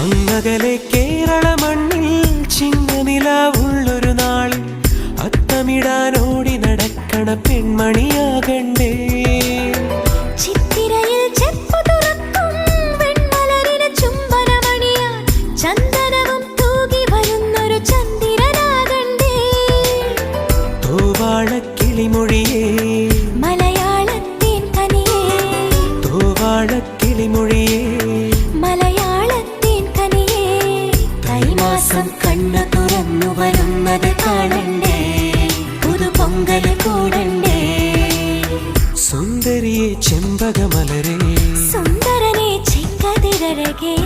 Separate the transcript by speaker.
Speaker 1: അങ്ങകലെ കേരള മണ്ണിൽ ചിങ്ങനിലാവുള്ളൊരു നാളിൽ അത്തമിടാനോടി നടക്കണ പെൺമണിയാകണ്ടേ.
Speaker 2: ചിത്തിരയിൽ ചെപ്പു തുറക്കും വെൺമലരിന് ചുംബനമണിയാൻ ചന്ദനവും തൂകി വരുന്നൊരു ചന്ദ്രനാകണ്ടേ.
Speaker 1: തോവാളക്കിളിമൊഴിയേ
Speaker 2: മലയാളത്തിൻ കനിയേ,
Speaker 1: തോവാളക്കിളിമൊഴിയേ
Speaker 2: മലയാളത്തിൻ കനിയേ. കൈമാസം കണ്ണു തുറന്നു വരുന്നത് കാണണ്ടേ, പുതുപൊങ്കല് കൂടണ്ടേ.
Speaker 1: സുന്ദരിയെ ചെമ്പകമലരേ,
Speaker 2: സുന്ദരനെ ചെങ്കതിരഴകേ.